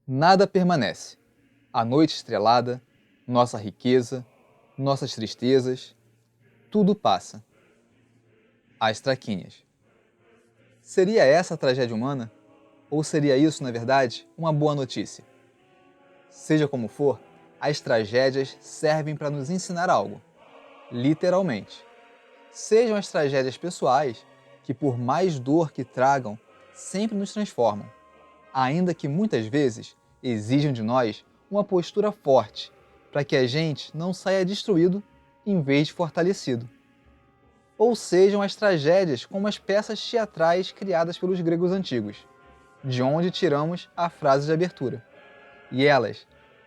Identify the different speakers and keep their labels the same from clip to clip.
Speaker 1: Nada permanece. A noite estrelada, nossa riqueza, nossas tristezas, tudo passa. As traquinhas. Seria essa a tragédia humana? Ou seria isso, na verdade, uma boa notícia? Seja como for, as tragédias servem para nos ensinar algo. Literalmente. Sejam as tragédias pessoais, que por mais dor que tragam, sempre nos transformam, ainda que muitas vezes exijam de nós uma postura forte, para que a gente não saia destruído em vez de fortalecido. Ou sejam as tragédias como as peças teatrais criadas pelos gregos antigos, de onde tiramos a frase de abertura. E elas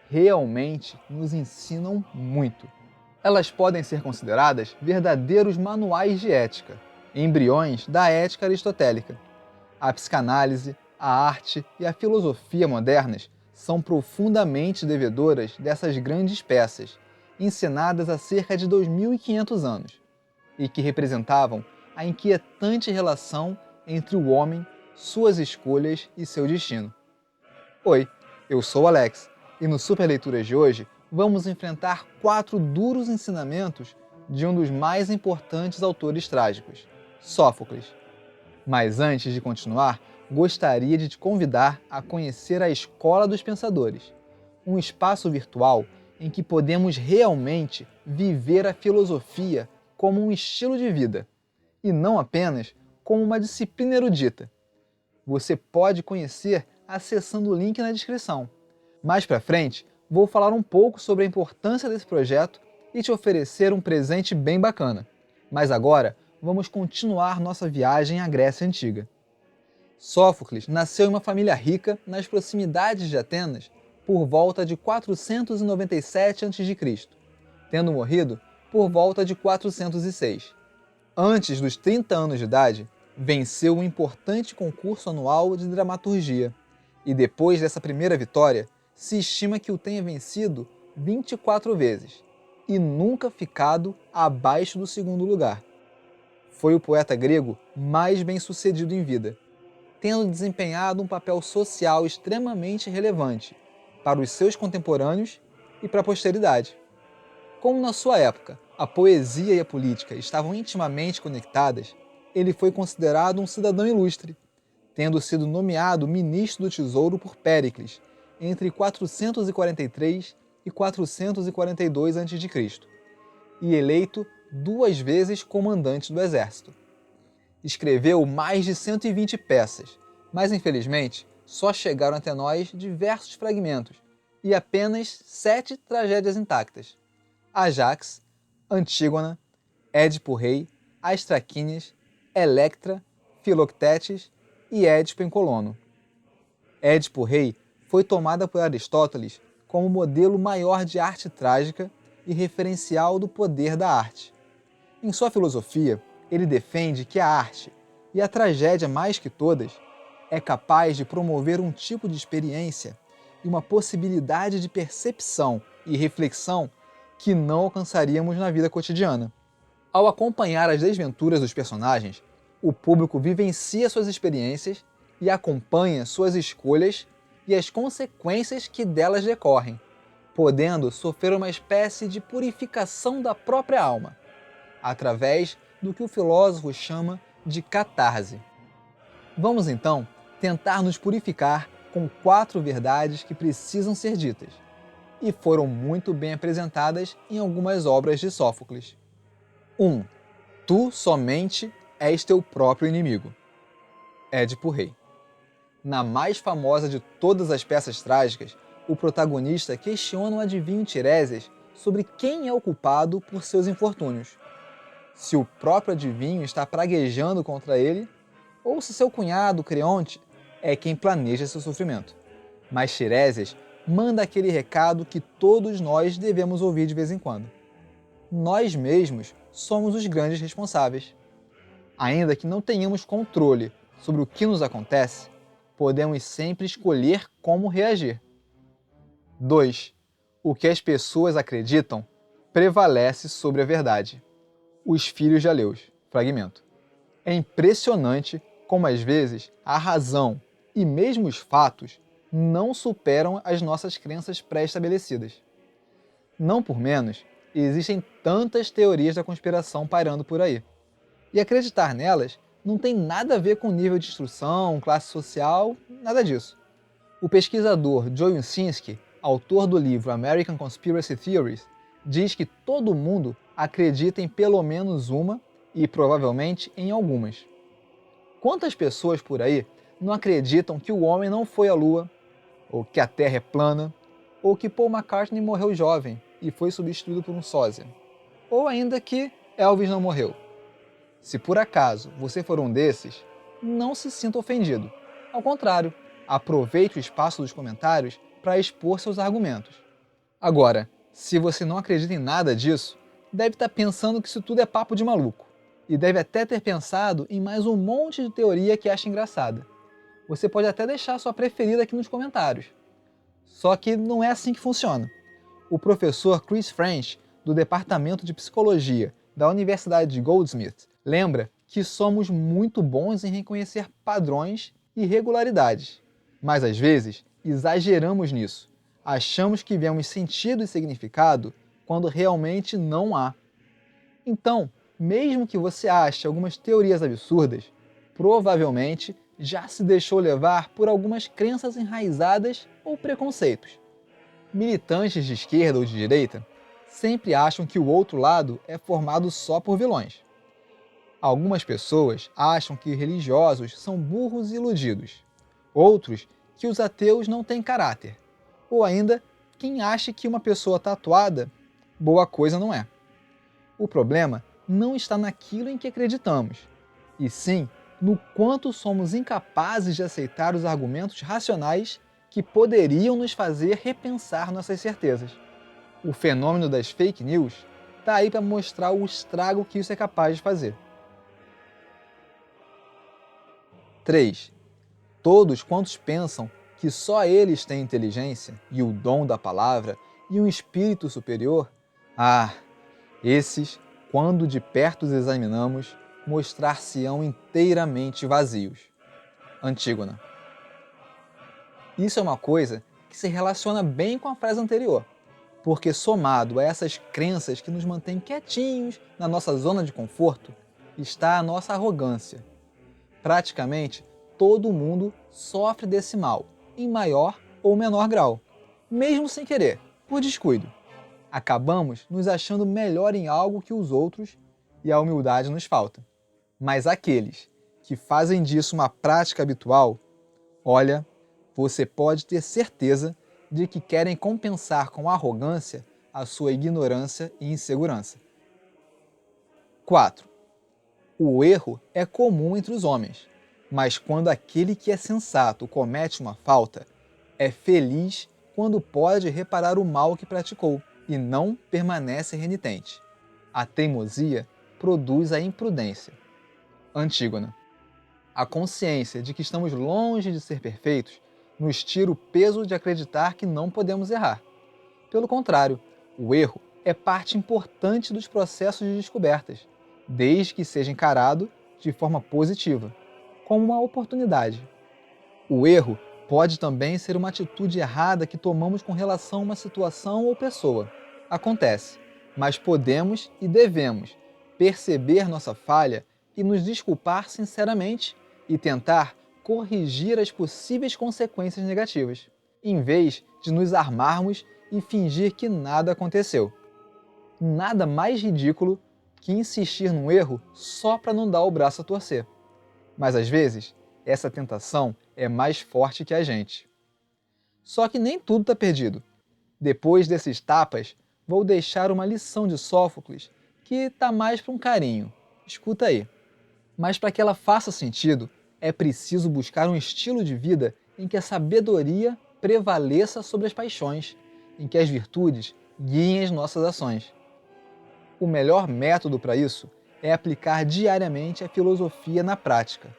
Speaker 1: realmente nos ensinam muito. Elas podem ser consideradas verdadeiros manuais de ética, embriões da ética aristotélica. A psicanálise, a arte e a filosofia modernas são profundamente devedoras dessas grandes peças, ensinadas há cerca de 2500 anos, e que representavam a inquietante relação entre o homem, suas escolhas e seu destino. Oi, eu sou o Alex, e no Super Leituras de hoje vamos enfrentar 4 duros ensinamentos de um dos mais importantes autores trágicos, Sófocles. Mas antes de continuar, gostaria de te convidar a conhecer a Escola dos Pensadores, um espaço virtual em que podemos realmente viver a filosofia como um estilo de vida, e não apenas como uma disciplina erudita. Você pode conhecer acessando o link na descrição. Mais para frente, vou falar um pouco sobre a importância desse projeto e te oferecer um presente bem bacana. Mas agora, vamos continuar nossa viagem à Grécia Antiga. Sófocles nasceu em uma família rica nas proximidades de Atenas por volta de 497 a.C., tendo morrido por volta de 406. Antes dos 30 anos de idade, venceu um importante concurso anual de dramaturgia, e depois dessa primeira vitória, se estima que o tenha vencido 24 vezes, e nunca ficado abaixo do segundo lugar. Foi o poeta grego mais bem-sucedido em vida, tendo desempenhado um papel social extremamente relevante para os seus contemporâneos e para a posteridade. Como na sua época a poesia e a política estavam intimamente conectadas, ele foi considerado um cidadão ilustre, tendo sido nomeado ministro do Tesouro por Péricles entre 443 e 442 a.C., e eleito 2 vezes comandante do exército. Escreveu mais de 120 peças, mas infelizmente só chegaram até nós diversos fragmentos e apenas 7 tragédias intactas: Ajax, Antígona, Édipo Rei, As Traquínias, Electra, Filoctetes e Édipo em Colono. Édipo Rei foi tomada por Aristóteles como modelo maior de arte trágica e referencial do poder da arte. Em sua filosofia, ele defende que a arte, e a tragédia mais que todas, é capaz de promover um tipo de experiência e uma possibilidade de percepção e reflexão que não alcançaríamos na vida cotidiana. Ao acompanhar as desventuras dos personagens, o público vivencia suas experiências e acompanha suas escolhas e as consequências que delas decorrem, podendo sofrer uma espécie de purificação da própria alma, através do que o filósofo chama de catarse. Vamos então tentar nos purificar com 4 verdades que precisam ser ditas, e foram muito bem apresentadas em algumas obras de Sófocles. 1. Tu somente és teu próprio inimigo. Édipo Rei. Na mais famosa de todas as peças trágicas, o protagonista questiona o adivinho Tiresias sobre quem é o culpado por seus infortúnios. Se o próprio adivinho está praguejando contra ele, ou se seu cunhado, Creonte, é quem planeja seu sofrimento. Mas Tiresias manda aquele recado que todos nós devemos ouvir de vez em quando. Nós mesmos somos os grandes responsáveis. Ainda que não tenhamos controle sobre o que nos acontece, podemos sempre escolher como reagir. 2. O que as pessoas acreditam prevalece sobre a verdade. Os Filhos de Aleuos, fragmento. É impressionante como às vezes a razão e mesmo os fatos não superam as nossas crenças pré-estabelecidas. Não por menos, existem tantas teorias da conspiração pairando por aí. E acreditar nelas não tem nada a ver com nível de instrução, classe social, nada disso. O pesquisador Joe Usinski, autor do livro American Conspiracy Theories, diz que todo mundo acredita em pelo menos uma e provavelmente em algumas. Quantas pessoas por aí não acreditam que o homem não foi à Lua, ou que a Terra é plana, ou que Paul McCartney morreu jovem e foi substituído por um sósia, ou ainda que Elvis não morreu? Se por acaso você for um desses, não se sinta ofendido. Ao contrário, aproveite o espaço dos comentários para expor seus argumentos. Agora, se você não acredita em nada disso, deve estar pensando que isso tudo é papo de maluco. E deve até ter pensado em mais um monte de teoria que acha engraçada. Você pode até deixar a sua preferida aqui nos comentários. Só que não é assim que funciona. O professor Chris French, do Departamento de Psicologia da Universidade de Goldsmith, lembra que somos muito bons em reconhecer padrões e regularidades. Mas às vezes exageramos nisso. Achamos que vemos sentido e significado quando realmente não há. Então, mesmo que você ache algumas teorias absurdas, provavelmente já se deixou levar por algumas crenças enraizadas ou preconceitos. Militantes de esquerda ou de direita sempre acham que o outro lado é formado só por vilões. Algumas pessoas acham que religiosos são burros e iludidos. Outros que os ateus não têm caráter. Ou ainda, quem acha que uma pessoa tatuada, boa coisa não é. O problema não está naquilo em que acreditamos, e sim no quanto somos incapazes de aceitar os argumentos racionais que poderiam nos fazer repensar nossas certezas. O fenômeno das fake news está aí para mostrar o estrago que isso é capaz de fazer. 3. Todos quantos pensam que só eles têm inteligência e o dom da palavra e um espírito superior, esses, quando de perto os examinamos, mostrar-se-ão inteiramente vazios. Antígona. Isso é uma coisa que se relaciona bem com a frase anterior, porque somado a essas crenças que nos mantêm quietinhos na nossa zona de conforto, está a nossa arrogância. Praticamente todo mundo sofre desse mal, em maior ou menor grau, mesmo sem querer, por descuido. Acabamos nos achando melhor em algo que os outros e a humildade nos falta. Mas aqueles que fazem disso uma prática habitual, olha, você pode ter certeza de que querem compensar com arrogância a sua ignorância e insegurança. 4. O erro é comum entre os homens, mas quando aquele que é sensato comete uma falta, é feliz quando pode reparar o mal que praticou e não permanece renitente. A teimosia produz a imprudência. Antígona. A consciência de que estamos longe de ser perfeitos nos tira o peso de acreditar que não podemos errar. Pelo contrário, o erro é parte importante dos processos de descobertas, desde que seja encarado de forma positiva, como uma oportunidade. O erro pode também ser uma atitude errada que tomamos com relação a uma situação ou pessoa. Acontece, mas podemos e devemos perceber nossa falha e nos desculpar sinceramente e tentar corrigir as possíveis consequências negativas, em vez de nos armarmos e fingir que nada aconteceu. Nada mais ridículo que insistir num erro só para não dar o braço a torcer. Mas às vezes, essa tentação é mais forte que a gente. Só que nem tudo está perdido. Depois desses tapas, vou deixar uma lição de Sófocles que está mais para um carinho. Escuta aí. Mas para que ela faça sentido, é preciso buscar um estilo de vida em que a sabedoria prevaleça sobre as paixões, em que as virtudes guiem as nossas ações. O melhor método para isso é aplicar diariamente a filosofia na prática.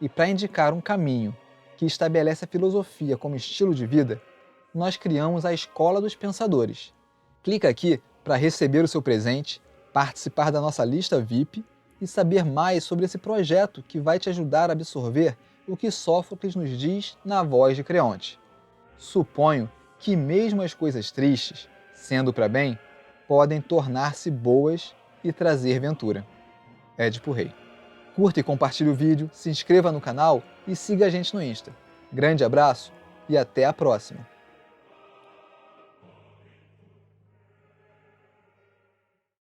Speaker 1: E para indicar um caminho que estabelece a filosofia como estilo de vida, nós criamos a Escola dos Pensadores. Clica aqui para receber o seu presente, participar da nossa lista VIP e saber mais sobre esse projeto que vai te ajudar a absorver o que Sófocles nos diz na voz de Creonte. Suponho que mesmo as coisas tristes, sendo para bem, podem tornar-se boas e trazer ventura. Édipo Rei. Curta e compartilhe o vídeo, se inscreva no canal e siga a gente no Insta. Grande abraço e até a próxima!